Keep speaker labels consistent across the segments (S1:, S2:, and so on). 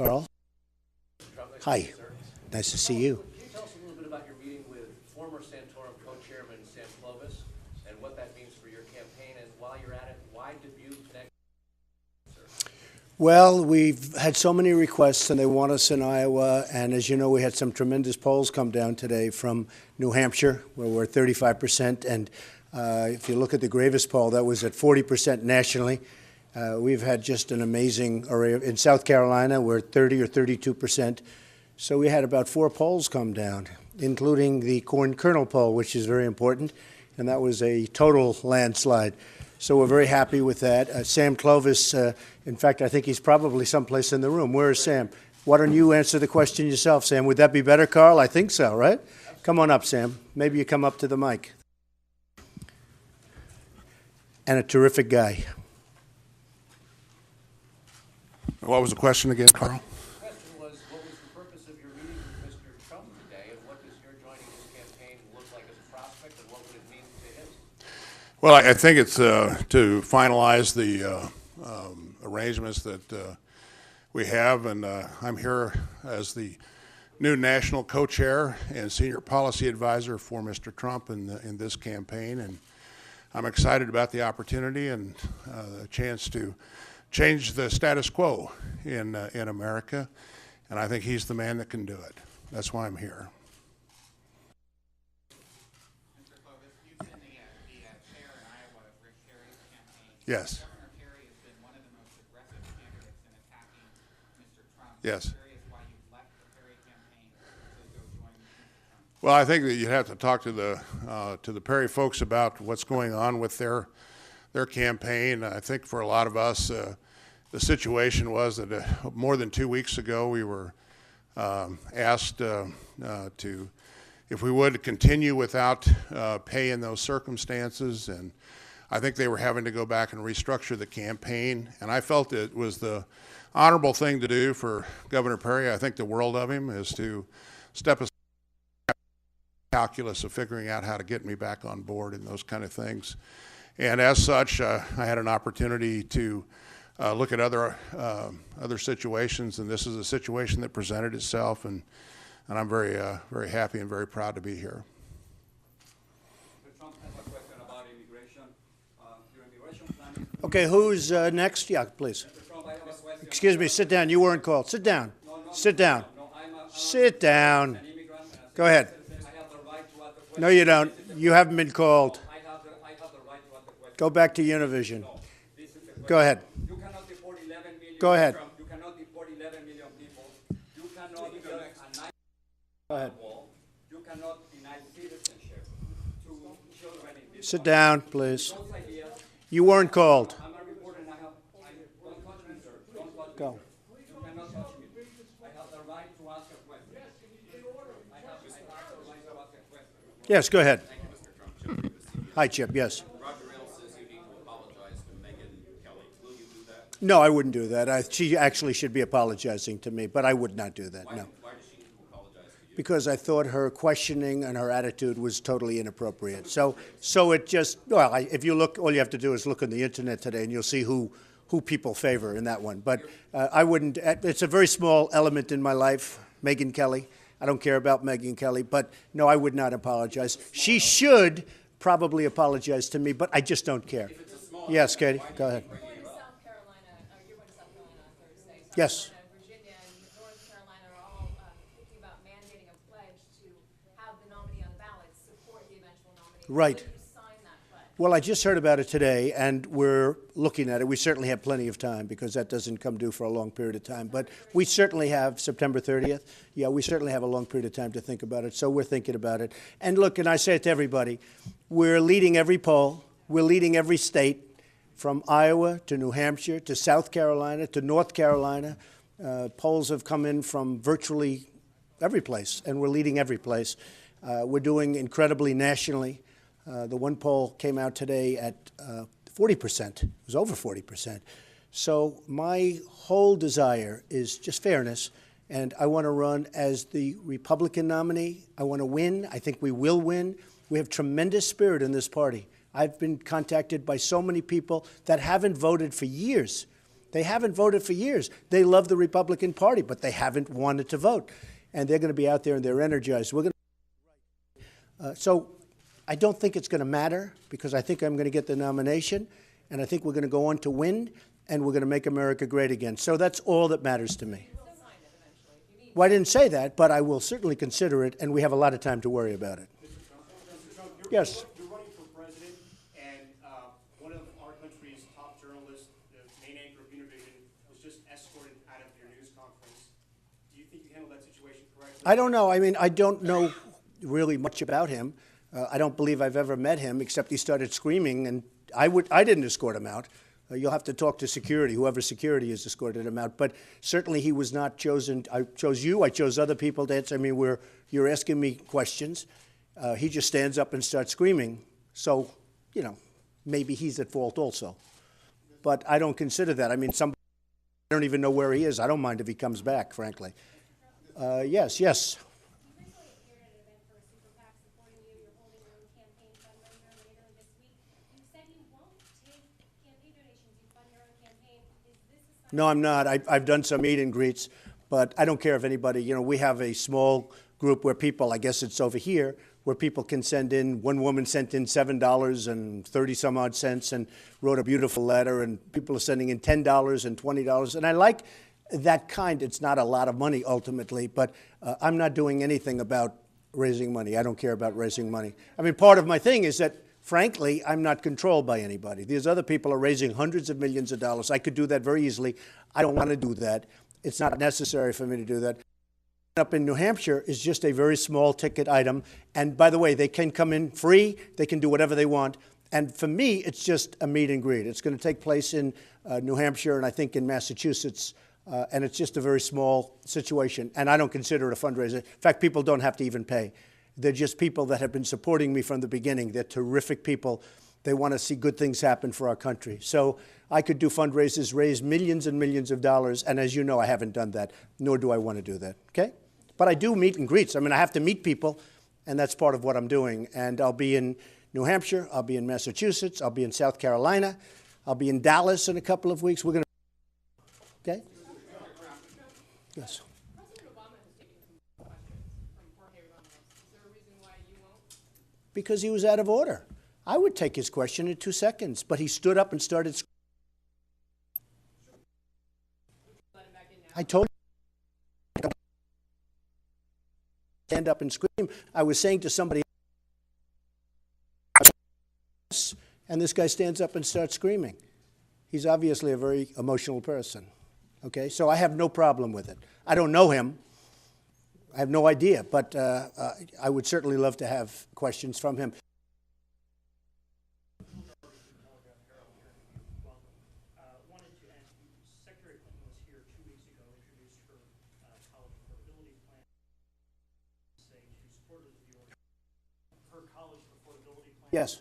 S1: Carl. Hi. Nice to see you.
S2: Can you tell us a little bit about your meeting with former Santorum co-chairman Sam Clovis and what that means for your campaign? And while you're at it, why Dubuque next?
S1: Well, we've had so many requests, and they want us in Iowa. And as you know, we had some tremendous polls come down today from New Hampshire, where we're 35%. And if you look at the Gravis poll, that was at 40% nationally. We've had just an amazing array. In South Carolina, we're 30 or 32%. So we had about 4 polls come down, including the corn kernel poll, which is very important, and that was a total landslide. So we're very happy with that. Sam Clovis, in fact, I think he's probably someplace in the room. Where is Sam? Why don't you answer the question yourself, Sam? Would that be better, Carl? I think so, right? Come on up, Sam. Maybe you come up to the mic. And a terrific guy.
S3: What was the question again, Carl?
S2: The question was, what was the purpose of your meeting with Mr. Trump today, and what does your joining his campaign look like as a prospect, and what would it mean to him?
S3: Well, I think it's to finalize the arrangements that we have, and I'm here as the new national co-chair and senior policy advisor for Mr. Trump in this campaign, and I'm excited about the opportunity and the chance to change the status quo in America, and I think he's the man that can do it. That's why I'm here.
S4: Mr. Clovis, you've been the chair in Iowa of Rick Perry's campaign.
S3: Yes.
S4: Governor Perry has been one of the most aggressive candidates in attacking Mr. Trump.
S3: Yes.
S4: I'm curious why you left the Perry campaign to go join Mr. Trump.
S3: Well, I think that you have to talk to the Perry folks about what's going on with their campaign. I think for a lot of us, the situation was that more than 2 weeks ago, we were asked if we would continue without pay in those circumstances, and I think they were having to go back and restructure the campaign, and I felt it was the honorable thing to do for Governor Perry. I think the world of him is to step aside from the calculus of figuring out how to get me back on board and those kind of things. And as such, I had an opportunity to look at other situations, and this is a situation that presented itself, and I'm very happy and very proud to be here.
S5: Mr. Trump has a question about immigration. Your immigration plan.
S1: Okay, who's next? Yeah, please.
S5: Mr. Trump, I have a question.
S1: Excuse me, sit down. You weren't called. Sit down. Sit down. Sit down.
S5: An immigrant, and as
S1: Go ahead.
S5: I have the right to ask the question.
S1: No, you don't. You haven't been called.
S5: I have the right to ask the question.
S1: Go back to Univision.
S5: No, this is the question.
S1: Go ahead.
S5: You cannot deport 11 million.
S1: Go ahead.
S5: You cannot deport 11 million people. You cannot build a nice
S1: Go ahead.
S5: wall. You cannot deny citizenship to children in this
S1: Sit
S5: country.
S1: down, please.
S5: Those ideas.
S1: You weren't called.
S5: I'm a reporter and don't touch me, sir. Don't touch me.
S1: Go.
S5: You cannot touch me. I have the right to ask a question. I have the right to ask a question.
S1: Yes, go ahead.
S6: Thank you, Mr. Trump. Chip Davis, CBS.
S1: Hi, Chip. Yes.
S6: Roger Ailes says you need to apologize to Megyn Kelly. Will you do that?
S1: No, I wouldn't do that. She actually should be apologizing to me, but I would not do that, no.
S6: Why does she need to apologize to you?
S1: Because I thought her questioning and her attitude was totally inappropriate. So it just, well, if you look, all you have to do is look on the internet today and you'll see who people favor in that one. But I wouldn't, it's a very small element in my life, Megyn Kelly. I don't care about Megyn Kelly, but no, I would not apologize. She should probably apologize to me, but I just don't care. Yes, Katie, go ahead.
S7: You're going to South Carolina, you're going to South Carolina on Thursday. South
S1: Yes.
S7: Carolina, Virginia, and North Carolina are all thinking about mandating a pledge to have the nominee on the ballot support the eventual nominee.
S1: Right.
S7: Will you sign that pledge?
S1: Well, I just heard about it today, and we're looking at it. We certainly have plenty of time because that doesn't come due for a long period of time. But we certainly have September 30th. Yeah, we certainly have a long period of time to think about it, so we're thinking about it. And look, and I say it to everybody, we're leading every poll. We're leading every state, from Iowa to New Hampshire to South Carolina to North Carolina. Polls have come in from virtually every place, and we're leading every place. We're doing incredibly nationally. The one poll came out today at 40%. It was over 40%. So my whole desire is just fairness, and I want to run as the Republican nominee. I want to win. I think we will win. We have tremendous spirit in this party. I've been contacted by so many people that haven't voted for years, They haven't voted for years. They love the Republican Party, but they haven't wanted to vote. And they're going to be out there and they're energized. We're going so I don't think it's going to matter because I think I'm going to get the nomination and I think we're going to go on to win and we're going to make America great again. So that's all that matters to me. Well, I didn't say that, but I will certainly consider it, and we have a lot of time to worry about it.
S8: Mr. Trump,
S1: Yes.
S8: You're running for president, and one of our country's top journalists, the main anchor of Univision, was just escorted out of your news conference. Do you think you handled that situation correctly?
S1: I don't know. I mean, I don't know really much about him. I don't believe I've ever met him, except he started screaming, and I didn't escort him out. You'll have to talk to security, whoever security has escorted him out. But certainly he was not chosen. I chose you. I chose other people to answer. I mean, you're asking me questions. He just stands up and starts screaming. So, you know, maybe he's at fault also. But I don't consider that. I mean, I don't even know where he is. I don't mind if he comes back, frankly. Yes.
S9: You recently appeared at an event for a super PAC supporting you. You're holding your own campaign fundraiser later this week. You said you won't take campaign donations. You fund your own campaign. Is this a sign?
S1: No, I'm not. I've done some meet and greets, but I don't care if anybody, you know, we have a small group where people, I guess it's over here, where people can send in, one woman sent in $7 and 30 some odd cents and wrote a beautiful letter, and people are sending in $10 and $20. And I like that kind. It's not a lot of money ultimately, but I'm not doing anything about raising money. I don't care about raising money. I mean, part of my thing is that, frankly, I'm not controlled by anybody. These other people are raising hundreds of millions of dollars. I could do that very easily. I don't want to do that. It's not necessary for me to do that. Up in New Hampshire is just a very small ticket item. And by the way, they can come in free. They can do whatever they want. And for me, it's just a meet and greet. It's going to take place in New Hampshire and I think in Massachusetts. And it's just a very small situation. And I don't consider it a fundraiser. In fact, people don't have to even pay. They're just people that have been supporting me from the beginning. They're terrific people. They want to see good things happen for our country. So I could do fundraisers, raise millions and millions of dollars. And as you know, I haven't done that, nor do I want to do that. Okay? But I do meet and greets. I mean, I have to meet people, and that's part of what I'm doing. And I'll be in New Hampshire. I'll be in Massachusetts. I'll be in South Carolina. I'll be in Dallas in a couple of weeks. We're going to. Okay? Yes.
S7: President Obama has taken some questions from Jorge Ramos. Is there a reason why you won't?
S1: Because he was out of order. I would take his question in 2 seconds, but he stood up and started screaming.
S7: Let him back in now.
S1: I told him, stand up and scream. I was saying to somebody, and this guy stands up and starts screaming. He's obviously a very emotional person. Okay, so I have no problem with it. I don't know him. I have no idea, but I would certainly love to have questions from him.
S10: Wanted to ask you, Secretary Clinton was here 2 weeks ago, introduced her college affordability plan, say she supported her college affordability plan.
S1: Yes.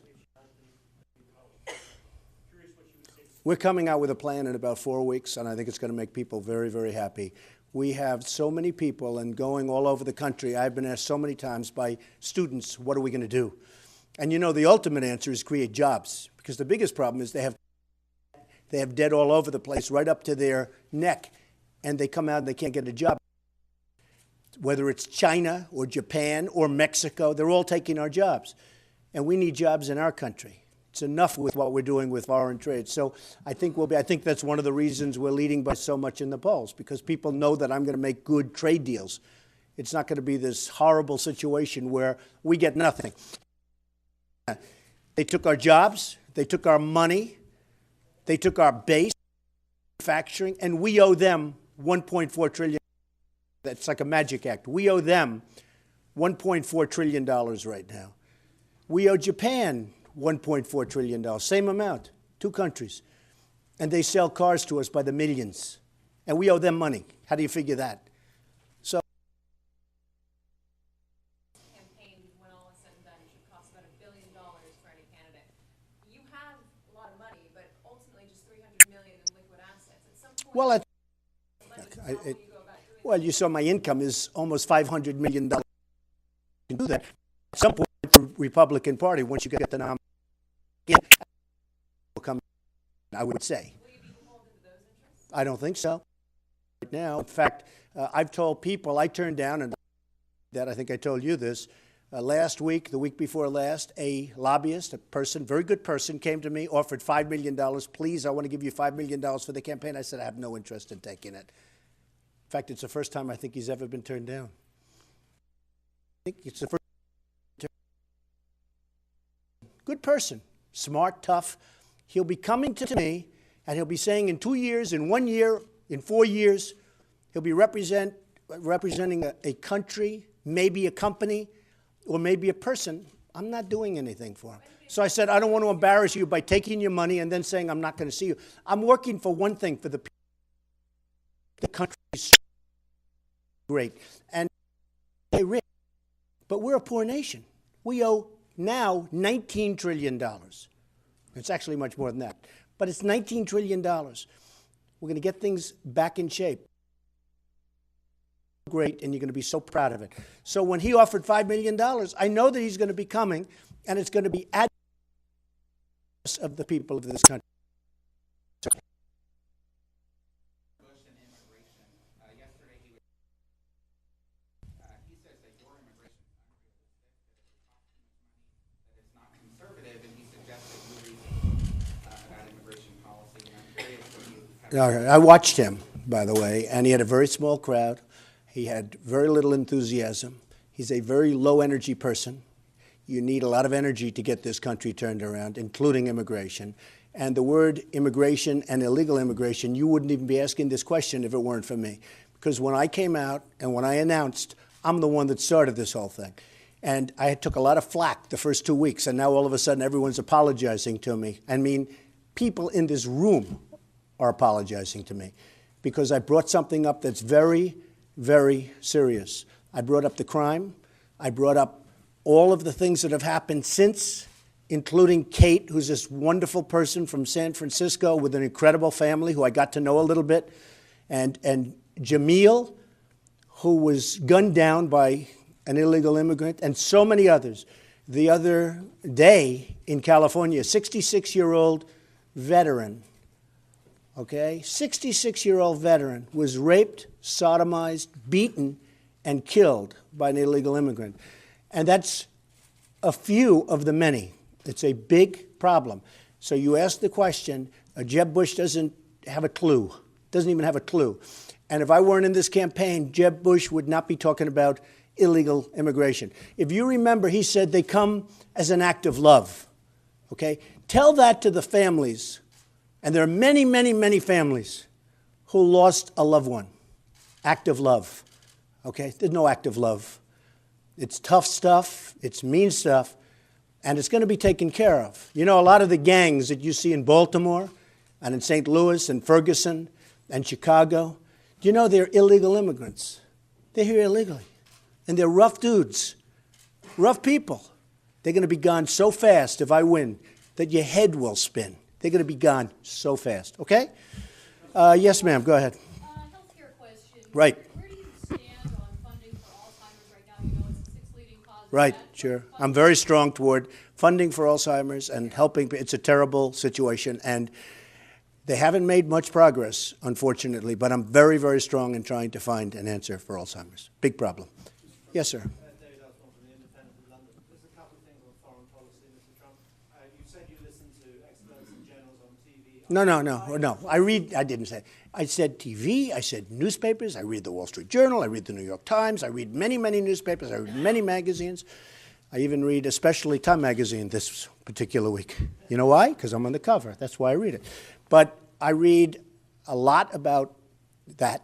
S10: Curious what you would say.
S1: We're coming out with a plan in about 4 weeks, and I think it's going to make people very, very happy. We have so many people and going all over the country. I've been asked so many times by students, what are we going to do? And you know, the ultimate answer is create jobs, because the biggest problem is they have debt all over the place, right up to their neck, and they come out and they can't get a job. Whether it's China or Japan or Mexico, they're all taking our jobs. And we need jobs in our country. It's enough with what we're doing with foreign trade. So I think that's one of the reasons we're leading by so much in the polls, because people know that I'm going to make good trade deals. It's not going to be this horrible situation where we get nothing. They took our jobs, they took our money, they took our base manufacturing, and we owe them $1.4 trillion. That's like a magic act. We owe them $1.4 trillion right now. We owe Japan $1.4 trillion, same amount, 2 countries. And they sell cars to us by the millions. And we owe them money. How do you figure that? So,
S7: Campaign, when all is said and done, should cost about $1 billion for any candidate. You have a lot of money, but ultimately just $300 million in liquid assets. At some point,
S1: well,
S7: how will you go about doing
S1: well, you saw my income is almost $500 million. You can do that. At some point, the Republican Party, once you get the nomination, will come, I would say.
S7: Will you be beholden to those interests?
S1: I don't think so. Right now, in fact, I've told people I turned down, and that I think I told you this, last week, the week before last, a lobbyist, a person, very good person, came to me, offered $5 million. Please, I want to give you $5 million for the campaign. I said, I have no interest in taking it. In fact, it's the first time I think he's ever been turned down. I think it's the first. Good person, smart, tough. He'll be coming to me, and he'll be saying in 2 years, in 1 year, in 4 years, he'll be representing a country, maybe a company, or maybe a person. I'm not doing anything for him. So I said, I don't want to embarrass you by taking your money and then saying I'm not going to see you. I'm working for one thing, for the people. The country is great. And they're rich. But we're a poor nation. We owe now $19 trillion. It's actually much more than that. But it's $19 trillion. We're going to get things back in shape. Great, and you're going to be so proud of it. So when he offered $5 million, I know that he's going to be coming, and it's going to be at of the people of this country.
S4: Bush and immigration. Yesterday he says that your immigration is unrealistic, that it costs too much money, that it's not conservative, and he suggested you read about immigration policy. And I'm curious what you have.
S1: I watched him, by the way, and he had a very small crowd. He had very little enthusiasm. He's a very low-energy person. You need a lot of energy to get this country turned around, including immigration. And the word immigration and illegal immigration, you wouldn't even be asking this question if it weren't for me. Because when I came out and when I announced, I'm the one that started this whole thing. And I took a lot of flack the first 2 weeks, and now all of a sudden everyone's apologizing to me. I mean, people in this room are apologizing to me because I brought something up that's very, very serious. I brought up the crime. I brought up all of the things that have happened since, including Kate, who's this wonderful person from San Francisco with an incredible family who I got to know a little bit, and Jamil, who was gunned down by an illegal immigrant, and so many others. The other day in California, a 66-year-old veteran, okay, 66-year-old veteran was raped, sodomized, beaten, and killed by an illegal immigrant. And that's a few of the many. It's a big problem. So you ask the question, Jeb Bush doesn't have a clue, doesn't even have a clue. And if I weren't in this campaign, Jeb Bush would not be talking about illegal immigration. If you remember, he said they come as an act of love, okay? Tell that to the families. And there are many, many, many families who lost a loved one. Act of love, okay? There's no act of love. It's tough stuff, it's mean stuff, and it's going to be taken care of. You know, a lot of the gangs that you see in Baltimore and in St. Louis and Ferguson and Chicago, do you know they're illegal immigrants? They're here illegally. And they're rough dudes, rough people. They're going to be gone so fast if I win that your head will spin. They're going to be gone so fast, okay? Yes, ma'am, go ahead.
S7: Healthcare question.
S1: Right.
S7: Where do you stand on funding for Alzheimer's right now? You know, it's the sixth leading cause of
S1: Right,
S7: death.
S1: sure. I'm very strong toward funding for Alzheimer's and helping. It's a terrible situation, and they haven't made much progress, unfortunately, but I'm very, very strong in trying to find an answer for Alzheimer's. Big problem. Yes, sir.
S10: David Osborne from the Independent of London. Just a couple of things on foreign policy, Mr. Trump. You said you listen to experts and generals on TV.
S1: No. I didn't say. I said TV. I said newspapers. I read the Wall Street Journal. I read the New York Times. I read many, many newspapers. I read many magazines. I even read especially Time magazine this particular week. You know why? Because I'm on the cover. That's why I read it. But I read a lot about that.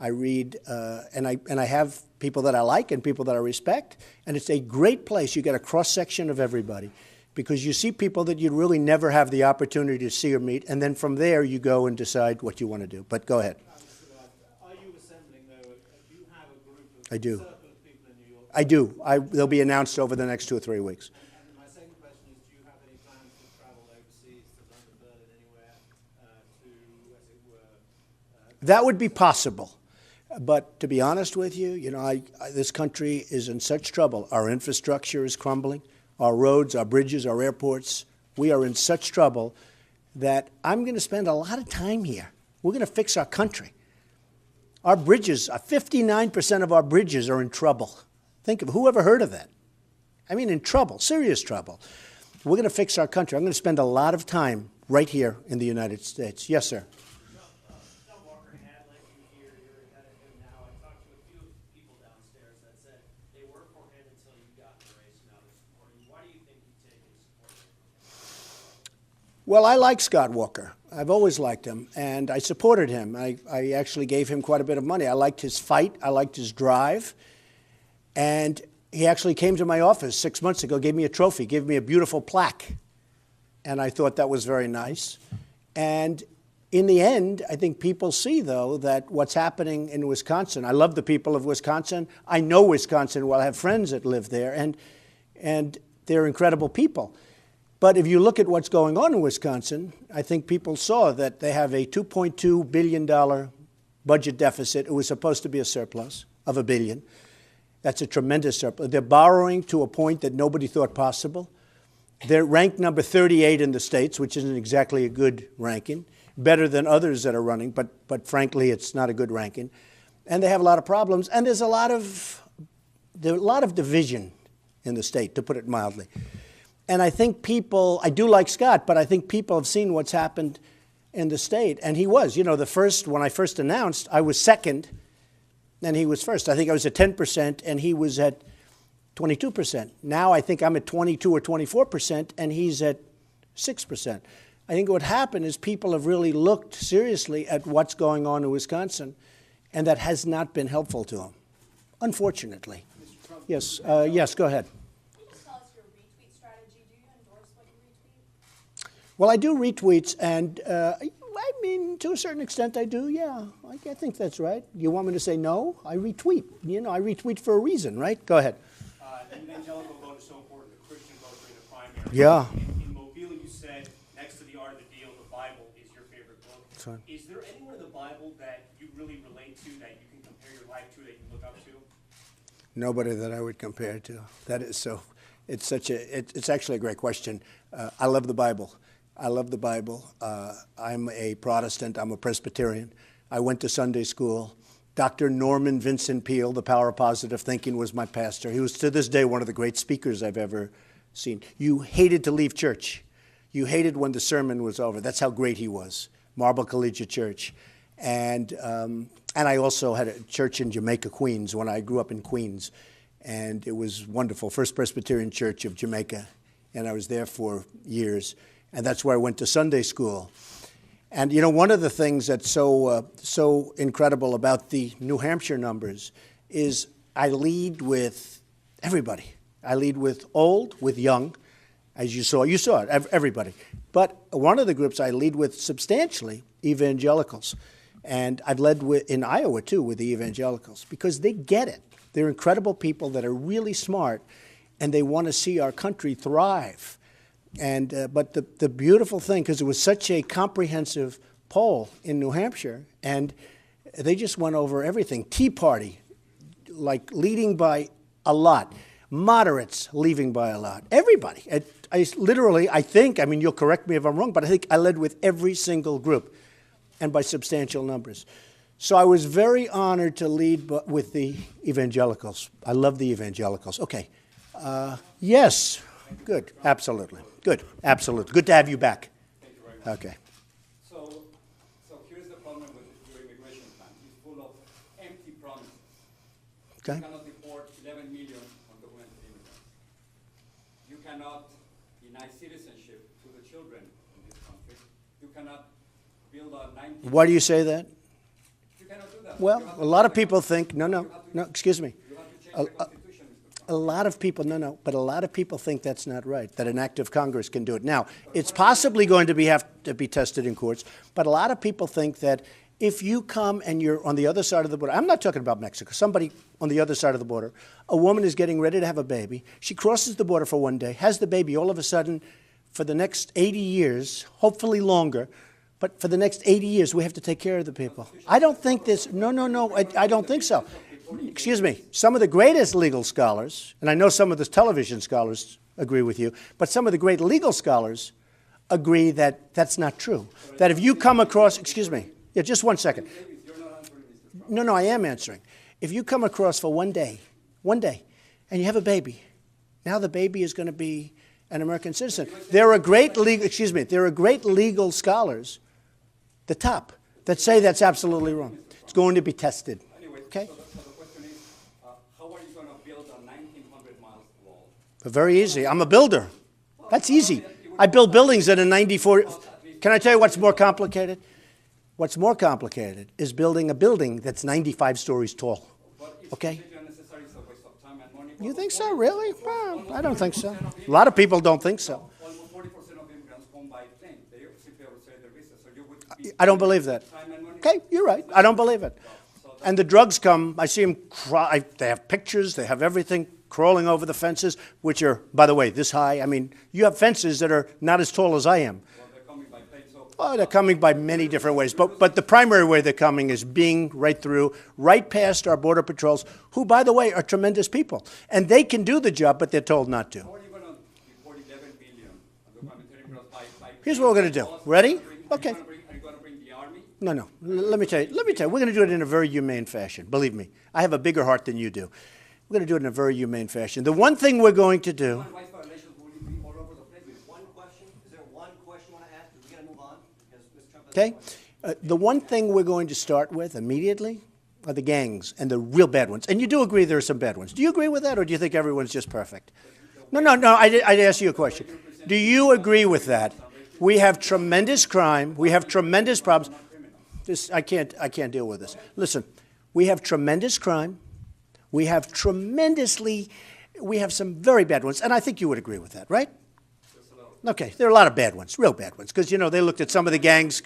S1: I read, and I have people that I like and people that I respect, and it's a great place. You get a cross-section of everybody because you see people that you'd really never have the opportunity to see or meet, and then from there you go and decide what you want to do. But go ahead.
S10: Are you assembling, though? Do you have a group of
S1: I do.
S10: circle of people in New York?
S1: I do. They'll be announced over the next 2 or 3 weeks.
S10: And my second question is, do you have any plans to travel overseas to London, Berlin, anywhere to, as it were,
S1: That would be possible. But to be honest with you, this country is in such trouble. Our infrastructure is crumbling. Our roads, our bridges, our airports. We are in such trouble that I'm going to spend a lot of time here. We're going to fix our country. Our bridges, 59% of our bridges are in trouble. Think of who ever heard of that? I mean, in trouble, serious trouble. We're going to fix our country. I'm going to spend a lot of time right here in the United States. Yes, sir.
S10: John Walker had let you here. You're ahead of him now. I talked to a few people downstairs that said they were for him until you got in the race. Now they're supporting you. Why do you think you take his support?
S1: Well, I like Scott Walker. I've always liked him, and I supported him. I actually gave him quite a bit of money. I liked his fight. I liked his drive. And he actually came to my office 6 months ago, gave me a trophy, gave me a beautiful plaque. And I thought that was very nice. And in the end, I think people see, though, that what's happening in Wisconsin, I love the people of Wisconsin. I know Wisconsin well. I have friends that live there, and they're incredible people. But if you look at what's going on in Wisconsin, I think people saw that they have a $2.2 billion budget deficit. It was supposed to be a surplus of $1 billion. That's a tremendous surplus. They're borrowing to a point that nobody thought possible. They're ranked number 38 in the states, which isn't exactly a good ranking, better than others that are running, but frankly, it's not a good ranking. And they have a lot of problems, and there's a lot of division in the state, to put it mildly. And I think people, I do like Scott, but I think people have seen what's happened in the state. And he was, when I first announced, I was second, and he was first. I think I was at 10%, and he was at 22%. Now I think I'm at 22 or 24%, and he's at 6%. I think what happened is people have really looked seriously at what's going on in Wisconsin, and that has not been helpful to them, unfortunately. Yes, yes, go ahead.
S7: Can you just tell us your retweet strategy? Do you endorse what you retweet?
S1: Well, I do retweets, and I mean, to a certain extent, I do, yeah. I think that's right. You want me to say no? I retweet. I retweet for a reason, right? Go ahead.
S8: The evangelical vote is so important, the Christian vote during the primary.
S1: Yeah.
S8: In Mobile, you said next to the Art of the Deal, the Bible is your favorite book.
S1: Fine.
S8: Is there anywhere in the Bible that you really relate to, that you can compare your life to, that you look up to?
S1: Nobody that I would compare to. That is so. It's actually a great question. I love the Bible. I love the Bible. I'm a Protestant. I'm a Presbyterian. I went to Sunday school. Dr. Norman Vincent Peale, the Power of Positive Thinking, was my pastor. He was, to this day, one of the great speakers I've ever seen. You hated to leave church. You hated when the sermon was over. That's how great he was. Marble Collegiate Church. And I also had a church in Jamaica, Queens, when I grew up in Queens. And it was wonderful. First Presbyterian Church of Jamaica. And I was there for years. And that's where I went to Sunday school. And, one of the things that's so incredible about the New Hampshire numbers is I lead with everybody. I lead with old, with young, as you saw it, everybody. But one of the groups I lead with substantially, evangelicals. And I've led in Iowa, too, with the evangelicals, because they get it. They're incredible people that are really smart, and they want to see our country thrive. And but the beautiful thing, because it was such a comprehensive poll in New Hampshire, and they just went over everything. Tea Party, like leading by a lot. Moderates leaving by a lot. Everybody. I think, you'll correct me if I'm wrong, but I think I led with every single group, and by substantial numbers. So I was very honored to lead with the evangelicals. I love the evangelicals. Okay. Yes. Good. Absolutely. Good. Absolutely. Good to have you back.
S6: Thank you very much.
S1: Okay.
S6: So here's the problem with your immigration plan. It's full of empty promises.
S1: Okay.
S6: You cannot deport 11 million undocumented immigrants. You cannot deny citizenship to the children in this country. You cannot build a 19...
S1: Why do you say that?
S6: You cannot do that.
S1: Well, a lot of people think, no, excuse me.
S6: You have to change the Constitution, Mr.
S1: A lot of people, but a lot of people think that's not right, that an act of Congress can do it. Now, it's possibly going to have to be tested in courts, but a lot of people think that if you come and you're on the other side of the border, I'm not talking about Mexico, somebody on the other side of the border, a woman is getting ready to have a baby, she crosses the border for one day, has the baby, all of a sudden, for the next 80 years, hopefully longer, but for the next 80 years, we have to take care of the people. I don't think this, I don't think so. Excuse me, some of the greatest legal scholars, and I know some of the television scholars agree with you, but some of the great legal scholars agree that that's not true. That if you come across, excuse me, Yeah, just 1 second.
S6: Davis, you're not answering Mr. Trump.
S1: No, I am answering. If you come across for 1 day, and you have a baby, now the baby is going to be an American citizen. There are great legal scholars, the top, that say that's absolutely wrong. It's going to be tested.
S6: Anyway,
S1: Okay?
S6: so the question is, how are you going to build a 1,900 miles wall?
S1: Very easy. I'm a builder. That's easy. I build buildings that are 94. Can I tell you what's more complicated? What's more complicated is building a building that's 95 stories tall.
S6: But it's
S1: Okay?
S6: completely unnecessary, it's a waste of time and money.
S1: You think so, really? Well, I don't think so. A lot of people don't think so.
S6: Almost 40% of immigrants come by plane. They simply overstay their visa, so you would be
S1: I don't believe that.
S6: time and money.
S1: Okay, you're right. I don't believe it. And the drugs come, I see them cry, they have pictures, they have everything crawling over the fences, which are, by the way, this high. I mean, you have fences that are not as tall as I am.
S6: Well, they're coming by plane, so
S1: Oh, they're coming by many different ways. But the primary way they're coming is being right through, right past our border patrols, who, by the way, are tremendous people. And they can do the job, but they're told not to.
S6: how are you going to deport 11 million undocumented immigrants by
S1: Here's what we're going to do. Ready? Okay.
S6: Are you going to bring the army?
S1: No. Let me tell you. We're going to do it in a very humane fashion. Believe me. I have a bigger heart than you do. We're going to do it in a very humane fashion. The one thing we're going to do.
S6: Human rights violations will be all over the place.
S2: One question, is there one question you want to ask? We're going to move on, because Mr. Trump has
S1: Okay?
S2: a question.
S1: The one thing we're going to start with immediately are the gangs and the real bad ones. And you do agree there are some bad ones. Do you agree with that, or do you think everyone's just perfect? No. I'd ask you a question. Do you agree with that? We have tremendous crime. We have tremendous problems. I can't deal with this. Listen, we have tremendous crime. We have some very bad ones. And I think you would agree with that, right? Okay, there are a lot of bad ones, real bad ones. Because, they looked at some of the gangs,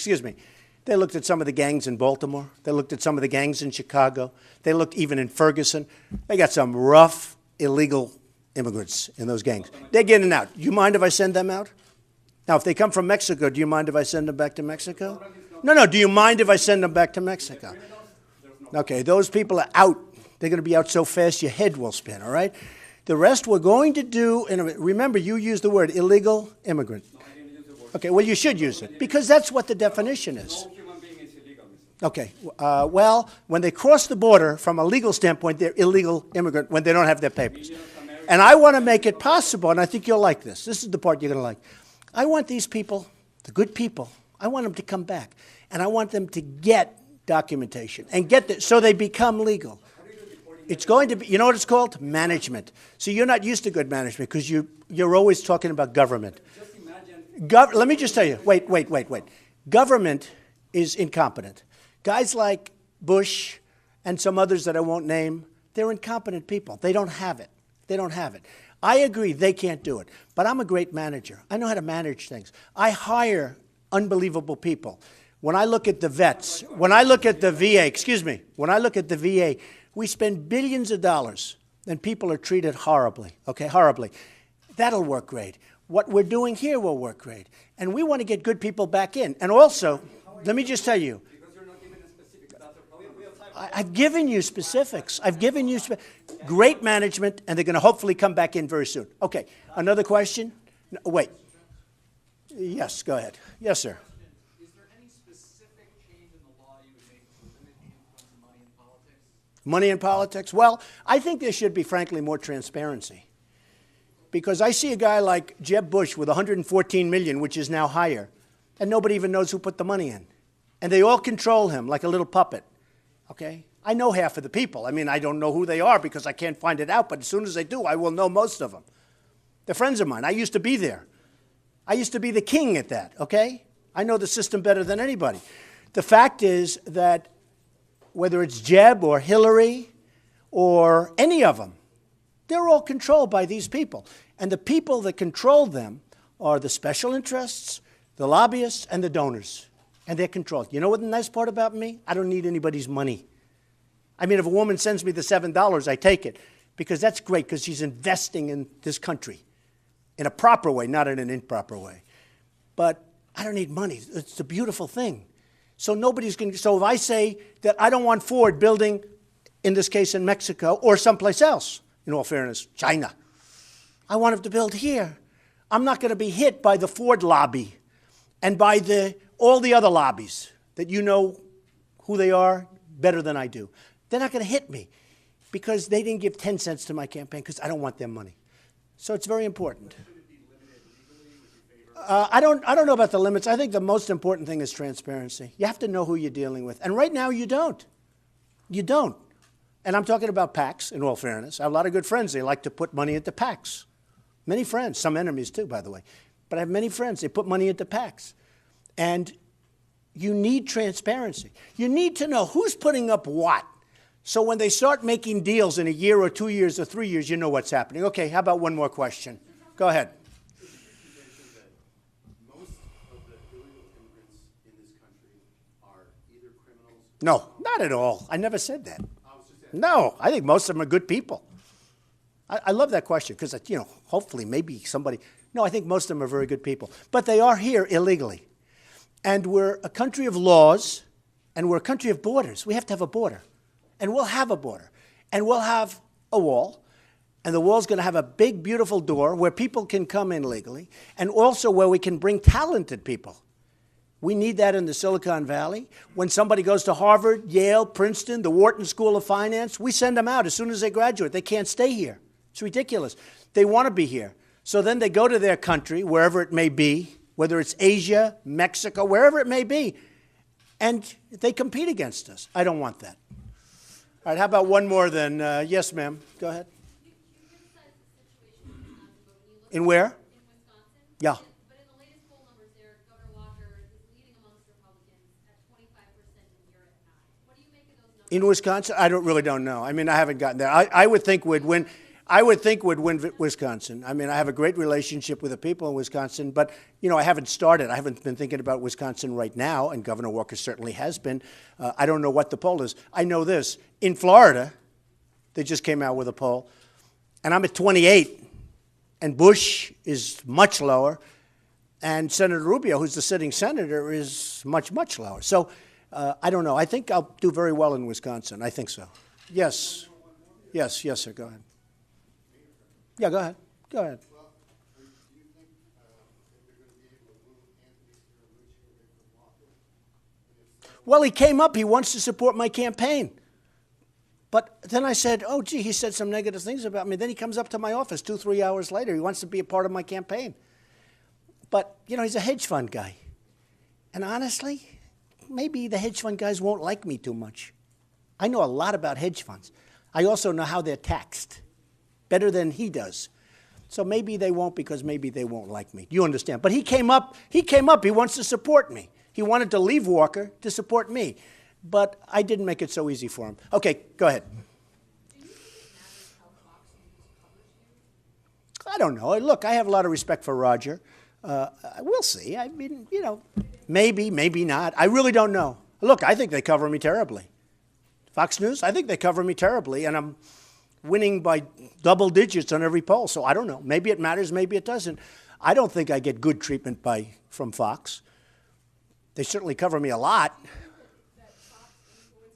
S1: they looked at some of the gangs in Baltimore. They looked at some of the gangs in Chicago. They looked even in Ferguson. They got some rough, illegal immigrants in those gangs. They're getting out. Do you mind if I send them out? Now, if they come from Mexico, do you mind if I send them back to Mexico? No, do you mind if I send them back to Mexico? Okay, those people are out. They're going to be out so fast your head will spin, all right? The rest we're going to do, and remember, you used the word illegal immigrant. Okay, well, you should use it, because that's what the definition is.
S6: No human being is illegal, Mr.
S1: Okay, well, when they cross the border, from a legal standpoint, they're illegal immigrant when they don't have their papers. And I want to make it possible, and I think you'll like this. This is the part you're going to like. I want these people, the good people, I want them to come back, and I want them to get documentation and so they become legal. It's going to be, you know what it's called? Management. See, you're not used to good management because you're always talking about government.
S6: Just imagine.
S1: Let me just tell you, wait. Government is incompetent. Guys like Bush and some others that I won't name, they're incompetent people. They don't have it. I agree they can't do it, but I'm a great manager. I know how to manage things. I hire unbelievable people. When I look at the vets, when I look at the VA, we spend billions of dollars and people are treated horribly, horribly. That'll work great. What we're doing here will work great. And we want to get good people back in. And also, let me just tell you,
S6: Because you're not giving a specific. That's a problem.
S1: I've given you specifics. Great management, and they're going to hopefully come back in very soon. Okay, another question? No, wait. Yes, go ahead. Yes, sir.
S5: Is there any specific change in the law you would make to limit the influence of money in politics?
S1: Money in politics? Well, I think there should be, frankly, more transparency. Because I see a guy like Jeb Bush with $114 million, which is now higher, and nobody even knows who put the money in. And they all control him like a little puppet, okay? I know half of the people. I mean, I don't know who they are because I can't find it out, but as soon as I do, I will know most of them. They're friends of mine. I used to be there. I used to be the king at that, okay? I know the system better than anybody. The fact is that whether it's Jeb or Hillary or any of them, they're all controlled by these people. And the people that control them are the special interests, the lobbyists, and the donors. And they're controlled. You know what the nice part about me? I don't need anybody's money. I mean, if a woman sends me the $7, I take it. Because that's great, because she's investing in this country. In a proper way, not in an improper way. But I don't need money. It's a beautiful thing. So so if I say that I don't want Ford building, in this case in Mexico, or someplace else, in all fairness, China. I want them to build here. I'm not going to be hit by the Ford lobby and by all the other lobbies that you know who they are better than I do. They're not going to hit me because they didn't give 10 cents to my campaign because I don't want their money. So it's very important. I don't know about the limits. I think the most important thing is transparency. You have to know who you're dealing with. And right now you don't. You don't. And I'm talking about PACs, in all fairness. I have a lot of good friends. They like to put money into PACs. Many friends, some enemies too, by the way. But I have many friends. They put money into PACs. And you need transparency. You need to know who's putting up what. So when they start making deals in a year or 2 years or 3 years, you know what's happening. Okay, how about one more question? Go ahead.
S11: Most of the illegal immigrants in this country are either criminals.
S1: No, not at all. I never said that. No, I think most of them are good people. I love that question because, you know, hopefully maybe somebody. No, I think most of them are very good people. But they are here illegally. And we're a country of laws, and we're a country of borders. We have to have a border. And we'll have a border. And we'll have a wall. And the wall's going to have a big, beautiful door where people can come in legally, and also where we can bring talented people. We need that in the Silicon Valley. When somebody goes to Harvard, Yale, Princeton, the Wharton School of Finance, we send them out as soon as they graduate. They can't stay here. It's ridiculous. They want to be here. So then they go to their country, wherever it may be, whether it's Asia, Mexico, wherever it may be, and they compete against us. I don't want that. All right, how about one more then? Yes, ma'am. Go ahead.
S9: You criticized the situation in Wisconsin, but when you look
S1: In where?
S9: in Wisconsin,
S1: Yeah.
S9: but in the latest poll numbers there, Governor Walker is leading amongst Republicans at 25% and you're at 9%. What do you make of those numbers?
S1: In Wisconsin? I really don't know. I mean, I haven't gotten there. I would think would win. I would think would win Wisconsin. I mean, I have a great relationship with the people in Wisconsin, but, you know, I haven't started. I haven't been thinking about Wisconsin right now, and Governor Walker certainly has been. I don't know what the poll is. I know this. In Florida, they just came out with a poll, and I'm at 28, and Bush is much lower, and Senator Rubio, who's the sitting senator, is much, much lower. So I don't know. I think I'll do very well in Wisconsin. I think so. Yes. Yes, sir. Go ahead. Yeah, go ahead. Go ahead.
S11: Well, do you think that they're going to be able to move Anthony Scaramucci away from Walker? And if so,
S1: Well, he came up. He wants to support my campaign. But then I said, oh, gee, he said some negative things about me. Then he comes up to my office 2-3 hours later. He wants to be a part of my campaign. But, you know, he's a hedge fund guy. And honestly, maybe the hedge fund guys won't like me too much. I know a lot about hedge funds. I also know how they're taxed. Better than he does. So maybe they won't because maybe they won't like me. You understand? But he came up, he wants to support me. He wanted to leave Walker to support me. But I didn't make it so easy for him. Okay, go ahead. I don't know. Look, I have a lot of respect for Roger. We'll see. I mean, you know, maybe, maybe not. I really don't know. Look, I think they cover me terribly. Fox News, I think they cover me terribly, and I'm winning by double digits on every poll. So I don't know. Maybe it matters, maybe it doesn't. I don't think I get good treatment from Fox. They certainly cover me a lot.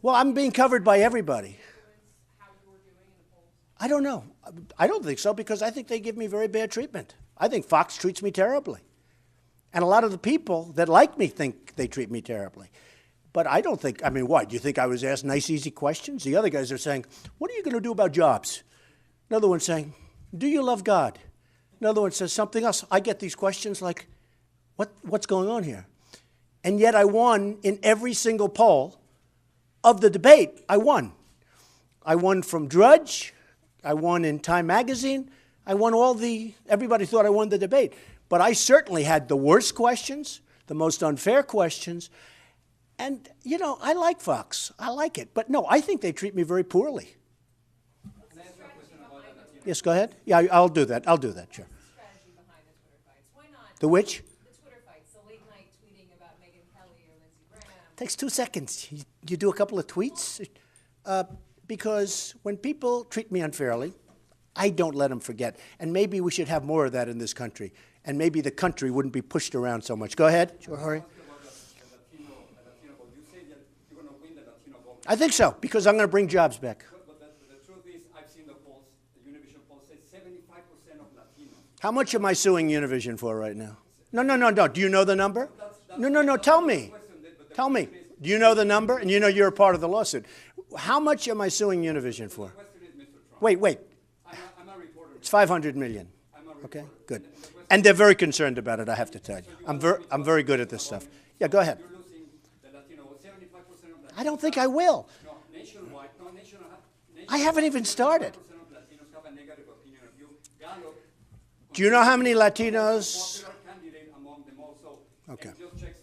S1: Well, I'm being covered by everybody. I don't know. I don't think so because I think they give me very bad treatment. I think Fox treats me terribly. And a lot of the people that like me think they treat me terribly. But I don't think, I mean, why? Do you think I was asked nice, easy questions? The other guys are saying, what are you going to do about jobs? Another one's saying, do you love God? Another one says something else. I get these questions like, what's going on here? And yet I won in every single poll of the debate. I won. I won from Drudge. I won in Time Magazine. I won everybody thought I won the debate. But I certainly had the worst questions, the most unfair questions. And, you know, I like Fox. I like it. But no, I think they treat me very poorly. Yes, go ahead. Yeah, I'll do that. Sure.
S7: Strategy behind the Twitter fights. Why not?
S1: The which?
S7: The Twitter fights, the late night tweeting about Megyn Kelly or Lindsey Graham.
S1: Takes 2 seconds. You do a couple of tweets. Because when people treat me unfairly, I don't let them forget. And maybe we should have more of that in this country. And maybe the country wouldn't be pushed around so much. Go ahead, Hurry. I think so, because I'm going to bring jobs back.
S6: But the truth is, I've seen the polls, the Univision poll says 75% of Latinos.
S1: How much am I suing Univision for right now? No. Do you know the number? No. Tell me. Tell me. Do you know the number? And you know you're a part of the lawsuit. How much am I suing Univision for?
S6: The question is, Mr. Trump.
S1: Wait.
S6: I'm a reporter.
S1: It's 500 million.
S6: I'm a reporter.
S1: Okay, good.
S6: And the question
S1: And they're very concerned about it, I have to tell you. I'm very good at this stuff. Yeah, go ahead.
S6: You're losing the Latino, 75% of Latinos.
S1: I don't think I will.
S6: No, nationwide,
S1: I haven't even started.
S6: 75% of Latinos have a negative opinion of you. Gallup.
S1: Do you know how many Latinos?
S6: Popular candidate among them also.
S1: Okay.
S6: And just checks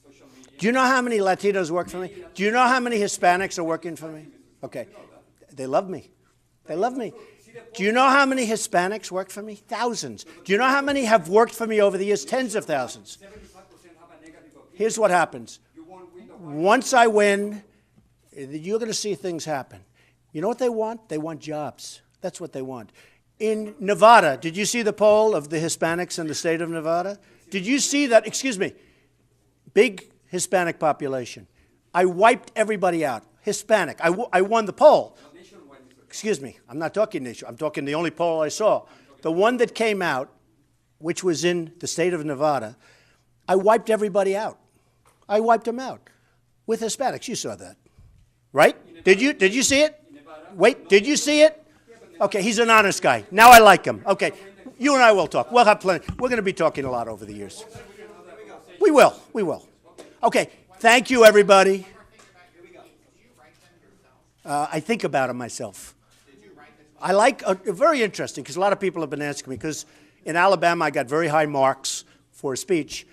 S6: social media.
S1: Do you know how many Latinos work for me? Do you know how many Hispanics are working for me? Okay. They love me. They love me. Do you know how many Hispanics work for me? Thousands. Do you know how many have worked for me over the years? Tens of thousands.
S6: 75% have a negative opinion.
S1: Here's what happens.
S6: You won't win the
S1: Once I win, you're going to see things happen. You know what they want? They want jobs. That's what they want. In Nevada, did you see the poll of the Hispanics in the state of Nevada? Did you see that? Excuse me. Big Hispanic population. I wiped everybody out. Hispanic. I won the poll. Excuse me. I'm not talking nation. I'm talking the only poll I saw. The one that came out, which was in the state of Nevada, I wiped everybody out. I wiped them out with Hispanics. You saw that, right? Did you see it? Wait, did you see it? Okay, he's an honest guy. Now I like him. Okay, you and I will talk. We'll have plenty. We're going to be talking a lot over the years. We will. Okay, thank you, everybody. I think about it myself. I like, very interesting, because a lot of people have been asking me, because in Alabama I got very high marks for a speech,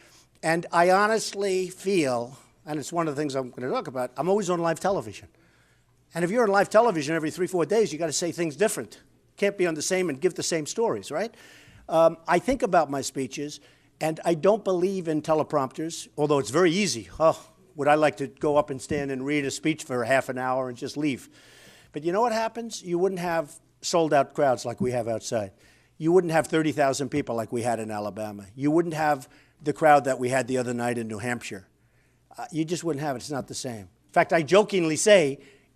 S1: and I honestly feel, and it's one of the things I'm going to talk about, I'm always on live television. And if you're on live television every 3-4 days, you got to say things different. Can't be on the same and give the same stories, right? I think about my speeches, and I don't believe in teleprompters, although it's very easy. Oh, would I like to go up and stand and read a speech for half an hour and just leave? But you know what happens? You wouldn't have sold-out crowds like we have outside. You wouldn't have 30,000 people like we had in Alabama. You wouldn't have the crowd that we had the other night in New Hampshire. You just wouldn't have it. It's not the same. In fact, I jokingly say